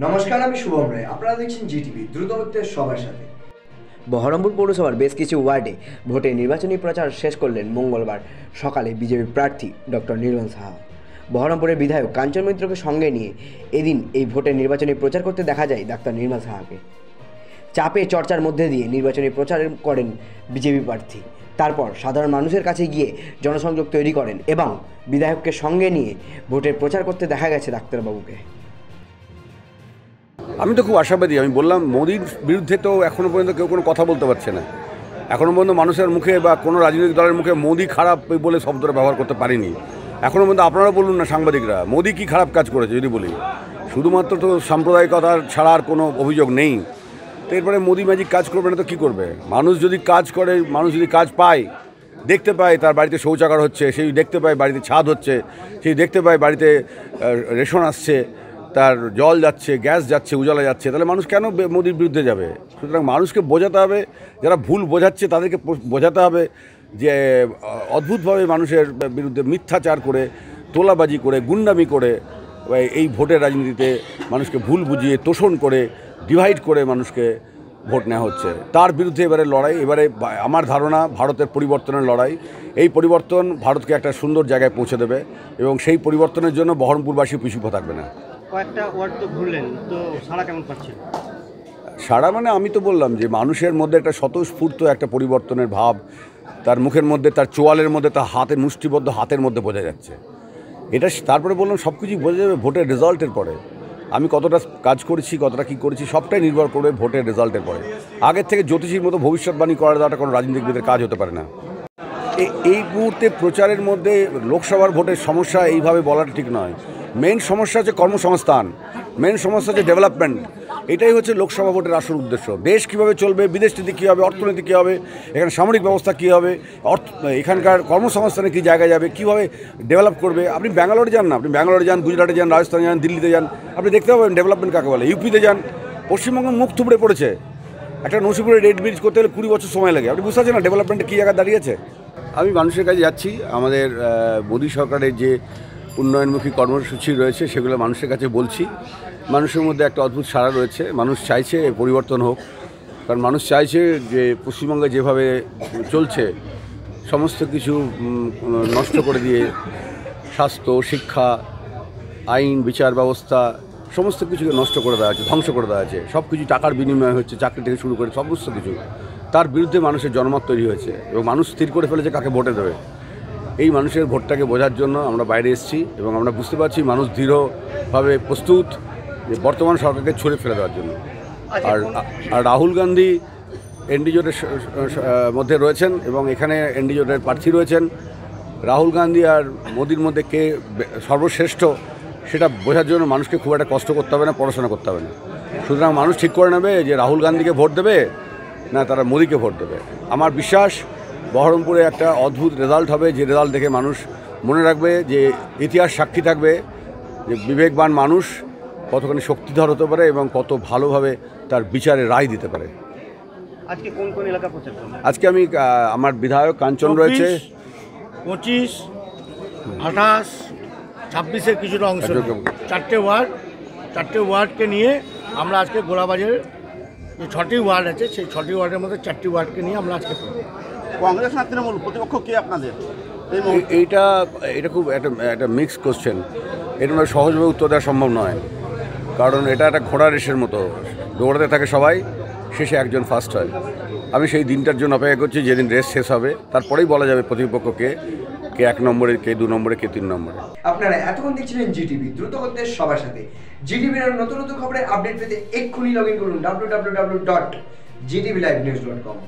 নমস্কার, আমি শুভম রায়। আপনারা দেখছেন জিটিভি, দ্রুত হচ্ছে সবার সাথে। বহরমপুর পৌরসভার বেশ কিছু ওয়ার্ডে ভোটে নির্বাচনী প্রচার শেষ করলেন মঙ্গলবার সকালে বিজেপি প্রার্থী ডক্টর নির্মল সাহা। বহরমপুরের বিধায়ক কাঞ্চন মিত্রকে সঙ্গে নিয়ে এদিন এই ভোটের নির্বাচনী প্রচার করতে দেখা যায় ডাক্তার নির্মল সাহাকে। চাপে চর্চার মধ্যে দিয়ে নির্বাচনী প্রচার করেন বিজেপি প্রার্থী। তারপর সাধারণ মানুষের কাছে গিয়ে জনসংযোগ তৈরি করেন এবং বিধায়ককে সঙ্গে নিয়ে ভোটের প্রচার করতে দেখা গেছে ডাক্তারবাবুকে। আমি তো খুব আশাবাদী। আমি বললাম, মোদির বিরুদ্ধে তো এখনও পর্যন্ত কেউ কোনো কথা বলতে পারছে না। এখনও পর্যন্ত মানুষের মুখে বা কোনো রাজনৈতিক দলের মুখে মোদি খারাপ বলে শব্দটা ব্যবহার করতে পারিনি। এখনও পর্যন্ত আপনারা বলুন না সাংবাদিকরা, মোদি কি খারাপ কাজ করেছে যদি বলি। শুধুমাত্র তো সাম্প্রদায়িকতার ছাড়া আর কোনো অভিযোগ নেই। তো এরপরে মোদি ম্যাজিক কাজ করবে না তো কী করবে? মানুষ যদি কাজ করে, মানুষ যদি কাজ পায়, দেখতে পায় তার বাড়িতে শৌচাগার হচ্ছে, সেই দেখতে পায় বাড়িতে ছাদ হচ্ছে, সেই দেখতে পায় বাড়িতে রেশন আসছে, তার জল যাচ্ছে, গ্যাস যাচ্ছে, উজালা যাচ্ছে, তাহলে মানুষ কেন মোদির বিরুদ্ধে যাবে? সুতরাং মানুষকে বোঝাতে হবে, যারা ভুল বোঝাচ্ছে তাদেরকে বোঝাতে হবে যে অদ্ভুতভাবে মানুষের বিরুদ্ধে মিথ্যাচার করে, তোলাবাজি করে, গুন্ডামি করে এই ভোটের রাজনীতিতে মানুষকে ভুল বুঝিয়ে, তোষণ করে, ডিভাইড করে মানুষকে ভোট নেওয়া হচ্ছে। তার বিরুদ্ধে এবারে লড়াই। এবারে আমার ধারণা ভারতের পরিবর্তনের লড়াই। এই পরিবর্তন ভারতকে একটা সুন্দর জায়গায় পৌঁছে দেবে এবং সেই পরিবর্তনের জন্য বহরমপুরবাসী পিছু থাকবে না। কয়েকটা ওয়ার্ড তো ঘুরলেন, তো সাড়া কেমন পাচ্ছেন? সাড়া মানে আমি তো বললাম যে মানুষের মধ্যে একটা স্বতঃস্ফূর্ত একটা পরিবর্তনের ভাব তার মুখের মধ্যে, তার চোয়ালের মধ্যে, তার হাতের মুষ্টিবদ্ধ হাতের মধ্যে বোঝা যাচ্ছে। এটা তারপরে বললাম সব কিছুই বোঝা যাবে ভোটের রেজাল্টের পরে। আমি কতটা কাজ করেছি, কতটা কী করেছি সবটাই নির্ভর করবে ভোটের রেজাল্টের পরে। আগের থেকে জ্যোতিষীর মতো ভবিষ্যৎবাণী করা দেওয়াটা কোনো রাজনীতিবিদের কাজ হতে পারে না। এই মুহূর্তে প্রচারের মধ্যে লোকসভার ভোটের সমস্যা এইভাবে বলাটা ঠিক নয়। মেন সমস্যা হচ্ছে কর্মসংস্থান, মেন সমস্যা হচ্ছে ডেভেলপমেন্ট। এটাই হচ্ছে লোকসভা ভোটের আসল উদ্দেশ্য। দেশ কীভাবে চলবে, বিদেশ নীতি কী হবে, অর্থনীতি কী হবে, এখানে সামরিক ব্যবস্থা কী হবে, এখানকার কর্মসংস্থানে কী জায়গায় যাবে, কীভাবে ডেভেলপ করবে। আপনি ব্যাঙ্গালোরে যান না, আপনি ব্যাঙ্গালোরে যান, গুজরাটে যান, রাজস্থানে যান, দিল্লিতে যান, আপনি দেখতে পাবেন ডেভেলপমেন্ট কাকে বলে। ইউপিতে যান, পশ্চিমবঙ্গ মুখ থুবড়ে পড়েছে। একটা নসিপুরে রেড ব্রিজ করতে হলে 20 বছর সময় লাগে। আপনি বুঝতে পারছেন না ডেভেলপমেন্টে কী জায়গায় দাঁড়িয়েছে। আমি মানুষের কাছে যাচ্ছি। আমাদের মোদী সরকারের যে উন্নয়নমুখী কর্মসূচি রয়েছে সেগুলো মানুষের কাছে বলছি। মানুষের মধ্যে একটা অদ্ভুত সাড়া রয়েছে। মানুষ চাইছে পরিবর্তন হোক, কারণ মানুষ চাইছে যে পশ্চিমবঙ্গে যেভাবে চলছে সমস্ত কিছু নষ্ট করে দিয়ে স্বাস্থ্য, শিক্ষা, আইন, বিচার ব্যবস্থা সমস্ত কিছুকে নষ্ট করে দেওয়া আছে, ধ্বংস করে দেওয়া আছে। সব কিছু টাকার বিনিময় হচ্ছে, চাকরি থেকে শুরু করে সমস্ত কিছু। তার বিরুদ্ধে মানুষের জনমত তৈরি হয়েছে এবং মানুষ স্থির করে ফেলেছে কাকে ভোটে দেবে। এই মানুষের ভোটটাকে বোঝার জন্য আমরা বাইরে এসেছি এবং আমরা বুঝতে পারছি মানুষ দৃঢ়ভাবে প্রস্তুত যে বর্তমান সরকারকে ছুঁড়ে ফেলে দেওয়ার জন্য। আর রাহুল গান্ধী এনডি জোটের মধ্যে রয়েছেন এবং এখানে এনডি জোটের প্রার্থী রয়েছেন। রাহুল গান্ধী আর মোদির মধ্যে কে সর্বশ্রেষ্ঠ সেটা বোঝার জন্য মানুষকে খুব একটা কষ্ট করতে হবে না, পড়াশোনা করতে হবে না। সুতরাং মানুষ ঠিক করে নেবে যে রাহুল গান্ধীকে ভোট দেবে না তারা মোদিকে ভোট দেবে। আমার বিশ্বাস বহরমপুরে একটা অদ্ভুত রেজাল্ট হবে, যে রেজাল্ট দেখে মানুষ মনে রাখবে, যে ইতিহাস সাক্ষী থাকবে যে বিবেকবান মানুষ কতখানি শক্তিধর হতে পারে এবং কত ভালোভাবে তার বিচারে রায় দিতে পারে। আজকে কোন কোন এলাকা প্রচার করবেন? আজকে আমি আমার বিধায়ক কাঞ্চন রয়েছে, 25, 28, 26-এর কিছুটা অংশ, 4টে ওয়ার্ডকে নিয়ে আমরা আজকে গোলাবাজারের যে 6টি ওয়ার্ড আছে সেই 6টি ওয়ার্ডের মধ্যে 4টি ওয়ার্ডকে নিয়ে আমরা আজকে করব। কংগ্রেস না তৃণমূল প্রতিপক্ষ কে আপনাদের? এটা খুব একটা মিক্স কোশ্চেন। এটা সহজভাবে উত্তর দেওয়া সম্ভব নয়, কারণ এটা একটা ঘোড়া রেসের মতো, দৌড়াতে থাকে সবাই, শেষে একজন ফার্স্ট হয়। আমি সেই দিনটার জন্য অপেক্ষা করছি যেদিন রেস শেষ হবে, তারপরেই বলা যাবে প্রতিপক্ষকে কে 1 নম্বরে, কে 2 নম্বরে, কে 3 নম্বরে। আপনারা এতক্ষণ দেখছিলেন জিটিভি, দ্রুত হচ্ছে সবার সাথে। জিটিভির নতুন নতুন খবরের আপডেট পেতে এক্ষুনি লগ ইন করুন www.gtvlivenews.com।